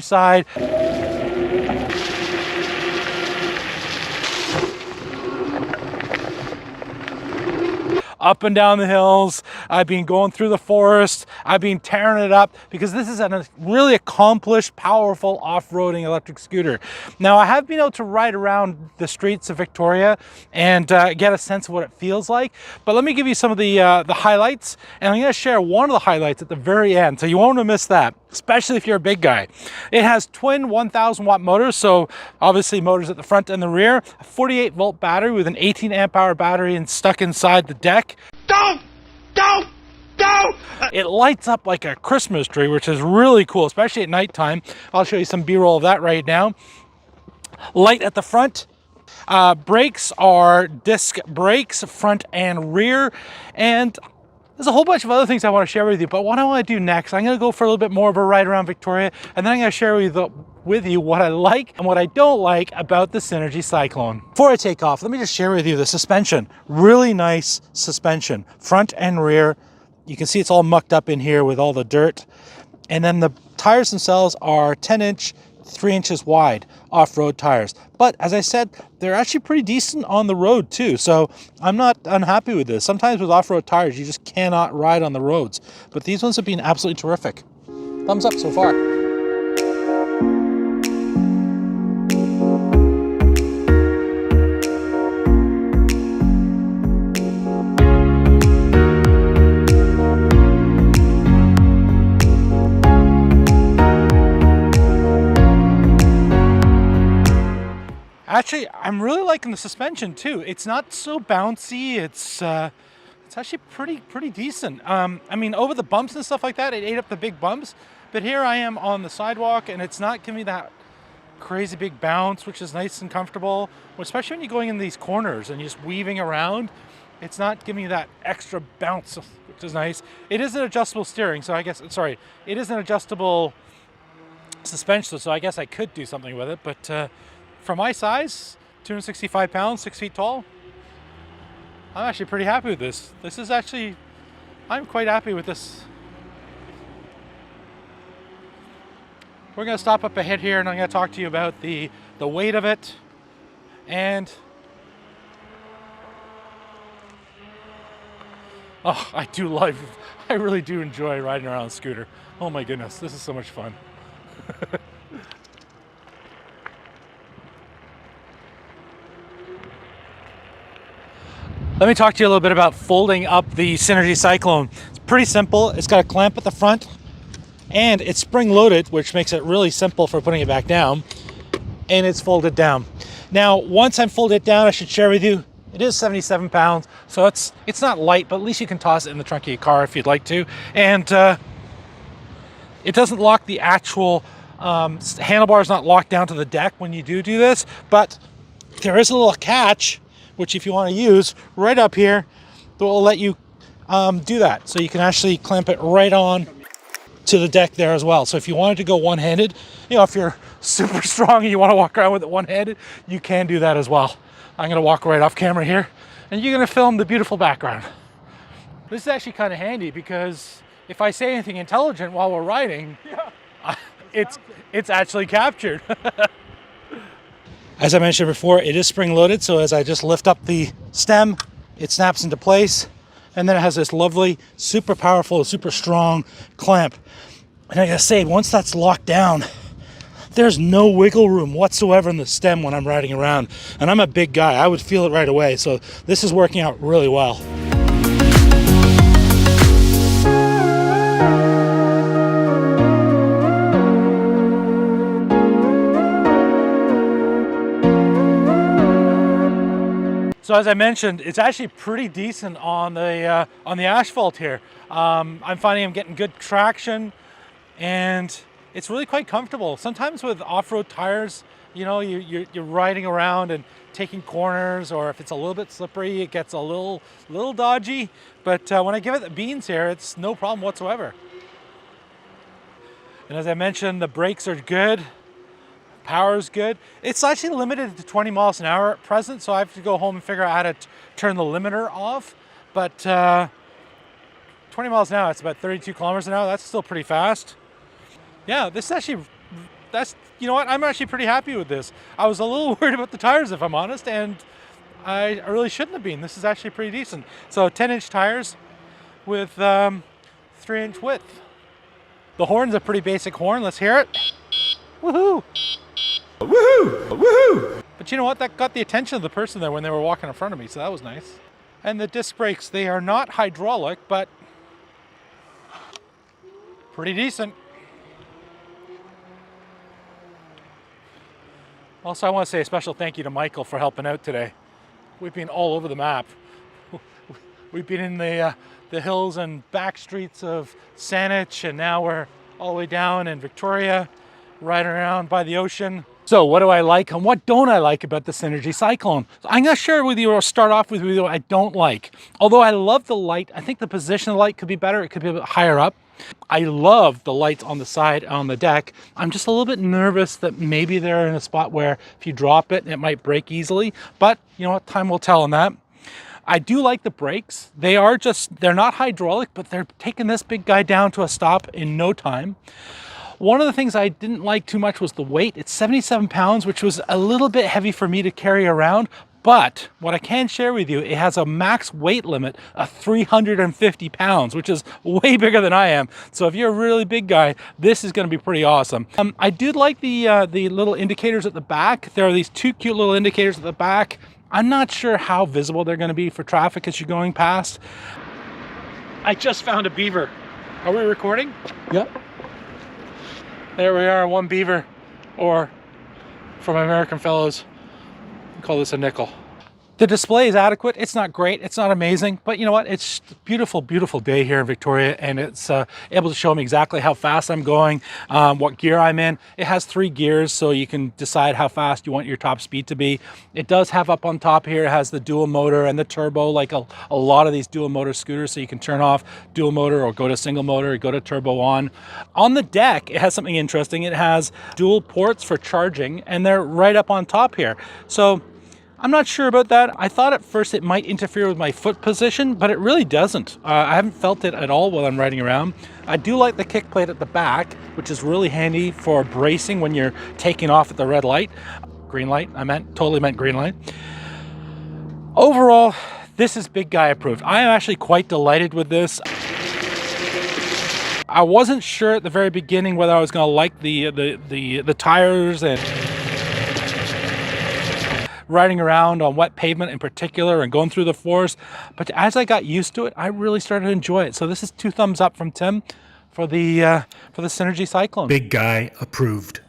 side. Up and down the hills. I've been going through the forest. I've been tearing it up because this is a really accomplished, powerful off-roading electric scooter. Now, I have been able to ride around the streets of Victoria and get a sense of what it feels like. But let me give you some of the highlights, and I'm going to share one of the highlights at the very end, so you won't want to miss that, especially if you're a big guy. It has twin 1,000 watt motors, so obviously motors at the front and the rear, a 48 volt battery with an 18 amp hour battery and stuck inside the deck. Don't! It lights up like a Christmas tree, which is really cool, especially at nighttime. I'll show you some B-roll of that right now. Light at the front. Brakes are disc brakes, front and rear. And there's a whole bunch of other things I want to share with you, but what I want to do next, I'm going to go for a little bit more of a ride around Victoria, and then I'm going to share with you what I like and what I don't like about the Synergy Cyclone. Before I take off, let me just share with you the suspension. Really nice suspension, front and rear. You can see it's all mucked up in here with all the dirt. And then the tires themselves are 10-inch, 3 inches wide off-road tires. But as I said, they're actually pretty decent on the road too. So I'm not unhappy with this. Sometimes with off-road tires, you just cannot ride on the roads. But these ones have been absolutely terrific. Thumbs up so far. Actually, I'm really liking the suspension too. It's not so bouncy. It's actually pretty decent. I mean, over the bumps and stuff like that, it ate up the big bumps. But here I am on the sidewalk, and it's not giving me that crazy big bounce, which is nice and comfortable. Especially when you're going in these corners and you're just weaving around, it's not giving you that extra bounce, which is nice. It is an adjustable steering, so I guess, sorry, it is an adjustable suspension, so I guess I could do something with it, but for my size, 265 pounds, 6 feet tall, I'm actually pretty happy with this. This is actually, I'm quite happy with this. We're gonna stop up ahead here and I'm gonna talk to you about the weight of it. And, oh, I really do enjoy riding around a scooter. Oh my goodness, this is so much fun. Let me talk to you a little bit about folding up the Synergy Cyclone. It's pretty simple. It's got a clamp at the front and it's spring loaded, which makes it really simple for putting it back down, and it's folded down. Now, once I'm folded down, I should share with you, it is 77 pounds, so it's not light, but at least you can toss it in the trunk of your car if you'd like to. And it doesn't lock the actual handlebar is not locked down to the deck when you do this, but there is a little catch, which if you want to use right up here, that will let you do that. So you can actually clamp it right on to the deck there as well. So if you wanted to go one-handed, you know, if you're super strong and you want to walk around with it one-handed, you can do that as well. I'm going to walk right off camera here, and you're going to film the beautiful background. This is actually kind of handy because if I say anything intelligent while we're riding, it's actually captured. As I mentioned before, it is spring-loaded, so as I just lift up the stem, it snaps into place, and then it has this lovely, super powerful, super strong clamp. And I gotta say, once that's locked down, there's no wiggle room whatsoever in the stem when I'm riding around. And I'm a big guy, I would feel it right away, so this is working out really well. So as I mentioned, it's actually pretty decent on the asphalt here. I'm finding I'm getting good traction, and it's really quite comfortable. Sometimes with off-road tires, you know, you're riding around and taking corners, or if it's a little bit slippery, it gets a little dodgy. But when I give it the beans here, it's no problem whatsoever. And as I mentioned, the brakes are good. Power is good. It's actually limited to 20 miles an hour at present, so I have to go home and figure out how to turn the limiter off. But 20 miles an hour, it's about 32 kilometers an hour. That's still pretty fast. Yeah, this is actually that's, you know what, I'm actually pretty happy with this. I was a little worried about the tires, if I'm honest, and I really shouldn't have been. This is actually pretty decent. So 10-inch tires with 3-inch width. The horn's a pretty basic horn. Let's hear it. Woohoo! Woohoo! Woohoo! But you know what? That got the attention of the person there when they were walking in front of me, so that was nice. And the disc brakes, they are not hydraulic, but pretty decent. Also, I want to say a special thank you to Michael for helping out today. We've been all over the map. We've been in the hills and back streets of Saanich, and now we're all the way down in Victoria, riding around by the ocean. So what do I like and what don't I like about the Synergy Cyclone? So I'm going to share with you, or start off with you, what I don't like. Although I love the light, I think the position of the light could be better. It could be a bit higher up. I love the lights on the side, on the deck. I'm just a little bit nervous that maybe they're in a spot where if you drop it, it might break easily. But you know what, time will tell on that. I do like the brakes. They're not hydraulic, but they're taking this big guy down to a stop in no time. One of the things I didn't like too much was the weight. It's 77 pounds, which was a little bit heavy for me to carry around. But what I can share with you, it has a max weight limit of 350 pounds, which is way bigger than I am. So if you're a really big guy, this is going to be pretty awesome. I did like the little indicators at the back. There are these two cute little indicators at the back. I'm not sure how visible they're going to be for traffic as you're going past. I just found a beaver. Are we recording? Yep. There we are, one beaver, or for my American fellows, call this a nickel. The display is adequate. It's not great. It's not amazing. But you know what? It's a beautiful, beautiful day here in Victoria, and it's able to show me exactly how fast I'm going, what gear I'm in. It has 3 gears, so you can decide how fast you want your top speed to be. It does have up on top here, it has the dual motor and the turbo, like a lot of these dual motor scooters, so you can turn off dual motor or go to single motor or go to turbo on. On the deck, it has something interesting. It has dual ports for charging, and they're right up on top here. So I'm not sure about that. I thought at first it might interfere with my foot position, but it really doesn't. I haven't felt it at all while I'm riding around. I do like the kick plate at the back, which is really handy for bracing when you're taking off at the red light. Green light, totally meant green light. Overall, this is big guy approved. I am actually quite delighted with this. I wasn't sure at the very beginning whether I was going to like the tires and riding around on wet pavement in particular and going through the forest, but as I got used to it, I really started to enjoy it. So this is 2 thumbs up from Tim for the Synergy Cyclone. Big guy approved.